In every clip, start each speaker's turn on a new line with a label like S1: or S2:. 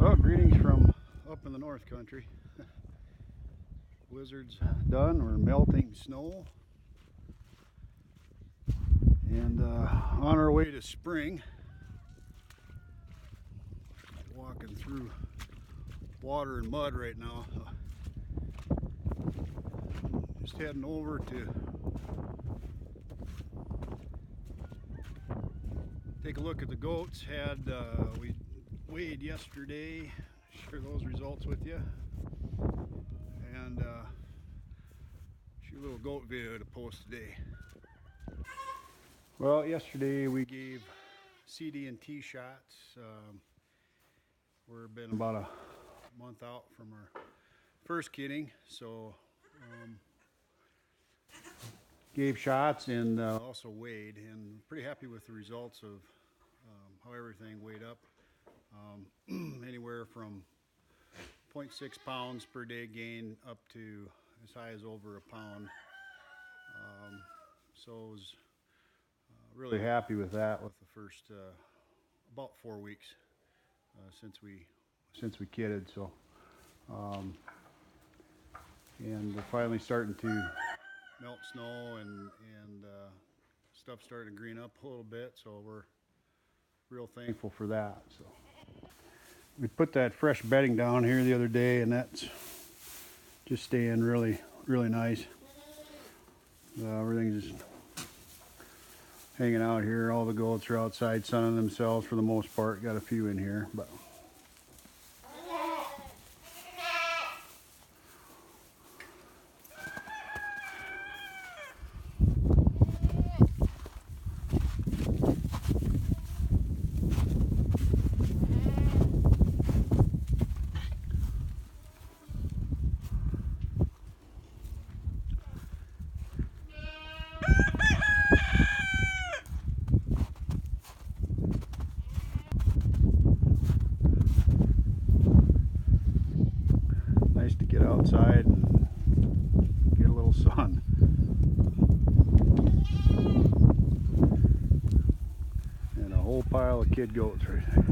S1: Well, greetings from up in the North Country. Blizzard's done. We're melting snow. And on our way to spring. Walking through water and mud right now. Just heading over to take a look at the goats. We weighed yesterday. Share those results with you, and shoot a little goat video to post today. Well, yesterday we gave CD&T shots. We've been about a month out from our first kidding, so gave shots and also weighed, and pretty happy with the results of how everything weighed up. Anywhere from 0.6 pounds per day gain up to as high as over a pound. So I was really happy with that with the first about 4 weeks since we kidded. So and we're finally starting to melt snow and stuff starting to green up a little bit, so we're real thankful for that. So we put that fresh bedding down here the other day, and that's just staying really nice. Everything's just hanging out here. All the goats are outside sunning themselves for the most part. Got a few in here, but nice to get outside and get a little sun. And a whole pile of kid goats right there.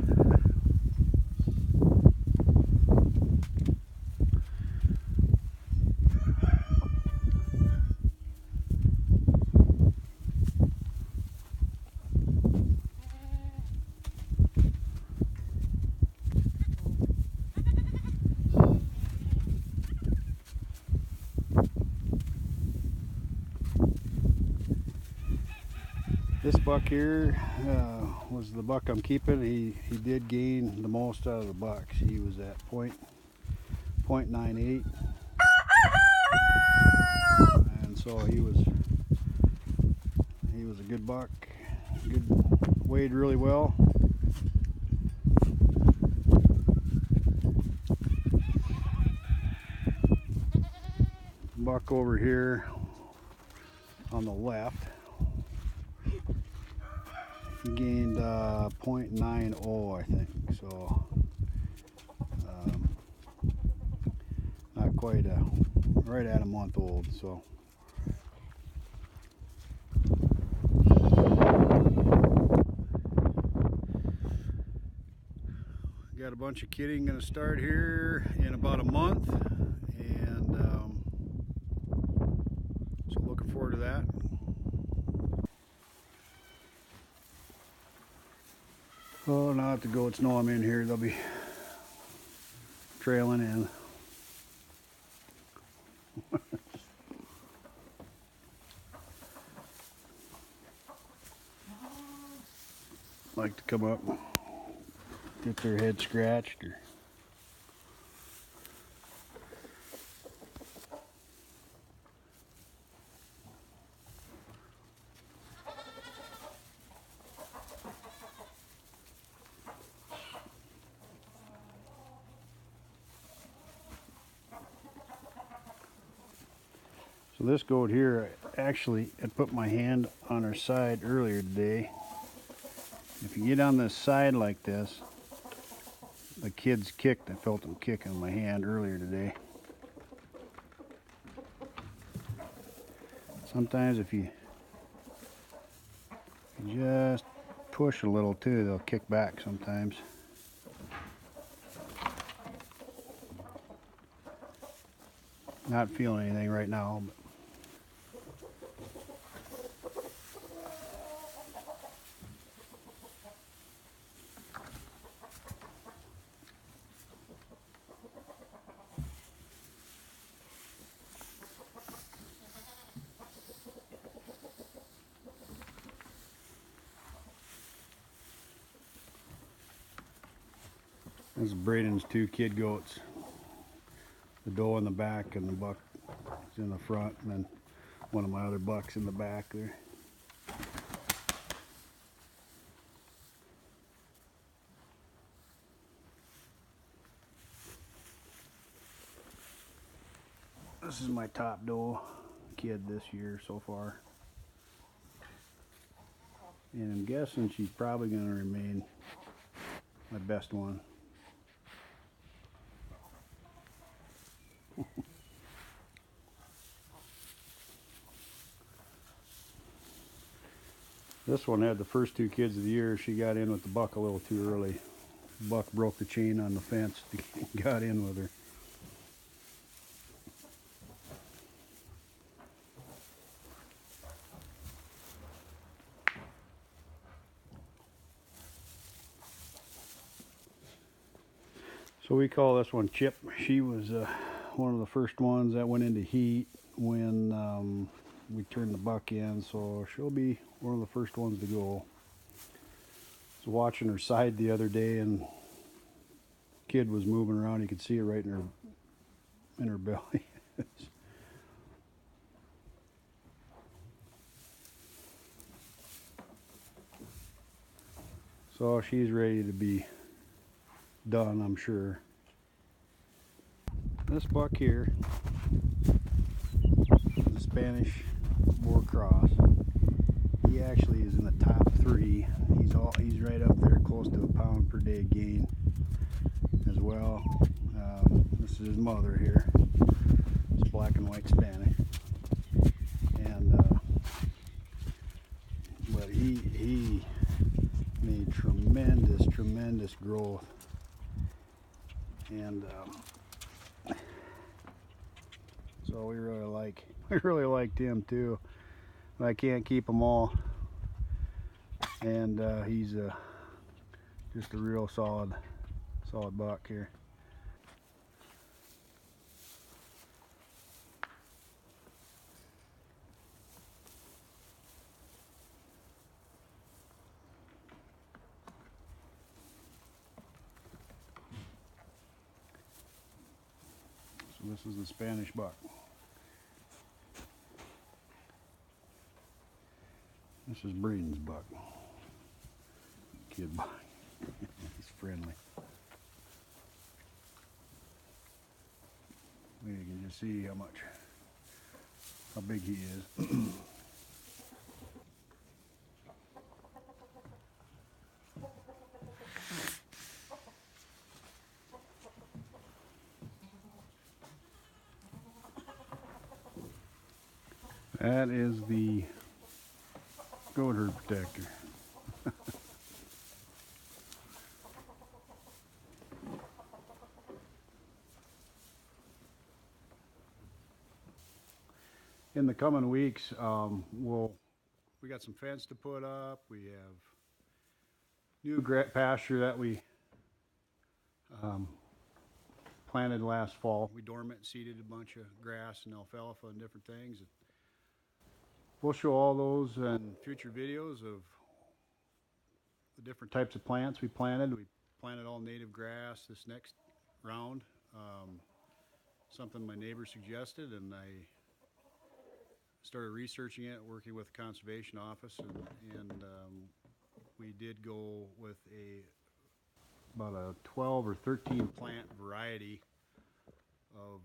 S1: This buck here was the buck I'm keeping. He did gain the most out of the bucks. He was at .98, and so he was a good buck. Good, weighed really well. Buck over here on the left gained .90, I think, so not quite right at a month old. So got a bunch of kidding going to start here in about a month, and so looking forward to that. Oh, now that the goats know I'm in here, they'll be trailing in. Like to come up, get their head scratched, or so this goat here, actually, I put my hand on her side earlier today. If you get on this side like this, the kids kicked. I felt them kicking my hand earlier today. Sometimes if you just push a little too, they'll kick back sometimes. Not feeling anything right now, but this is Braden's 2 kid goats. The doe in the back and the buck is in the front, and then one of my other bucks in the back there. This is my top doe kid this year so far. And I'm guessing she's probably going to remain my best one. This one had the first 2 kids of the year. She got in with the buck a little too early. The buck broke the chain on the fence to got in with her. So we call this one Chip. She was one of the first ones that went into heat when we turned the buck in, so she'll be one of the first ones to go. I was watching her side the other day, and kid was moving around. You could see it right in her belly. So she's ready to be done, I'm sure. This buck here is a Spanish Boer cross. He actually is in the top 3. He's right up there, close to a pound per day gain as well. This is his mother here. It's black and white Spanish, and but he made tremendous growth, and so we really liked him too. But I can't keep them all, and he's just a real solid buck here. So this is the Spanish buck. This is Braden's buck. Kid buck. He's friendly. You can just see how big he is. That is the goat herd protector. In the coming weeks, we got some fence to put up. We have new pasture that we planted last fall. We dormant seeded a bunch of grass and alfalfa and different things. We'll show all those in future videos of the different types of plants we planted. We planted all native grass this next round. Something my neighbor suggested, and I started researching it, working with the conservation office, and we did go with about a 12 or 13 plant variety of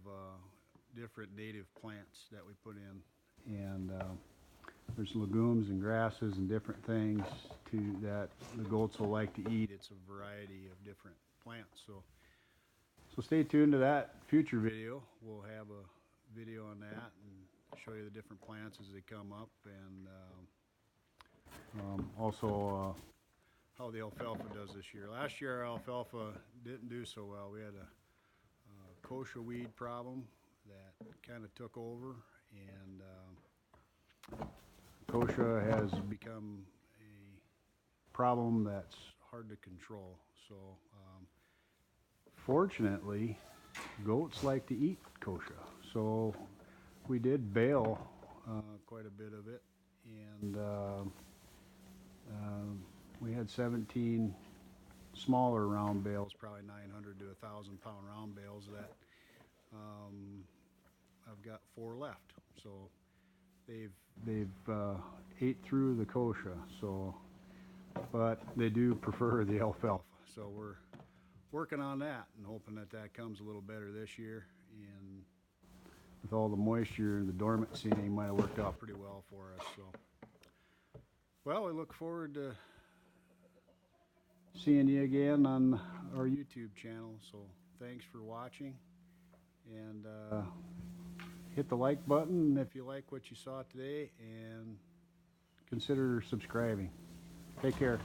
S1: different native plants that we put in, and there's legumes and grasses and different things that the goats will like to eat. It's a variety of different plants, so stay tuned to that future video. We'll have a video on that and show you the different plants as they come up, and also how the alfalfa does this year. Last year our alfalfa didn't do so well. We had a kochia weed problem, that kind of took over, and kochia has become a problem that's hard to control. So fortunately, goats like to eat kochia, so we did bale quite a bit of it, and we had 17 smaller round bales, probably 900 to 1,000 pound round bales that I've got 4 left. So they've ate through the kochia. So, but they do prefer the alfalfa. So we're working on that and hoping that that comes a little better this year. And with all the moisture and the dormancy, it might have worked out pretty well for us. So, well, we look forward to seeing you again on our YouTube channel. So thanks for watching, and hit the like button if you like what you saw today, and consider subscribing. Take care.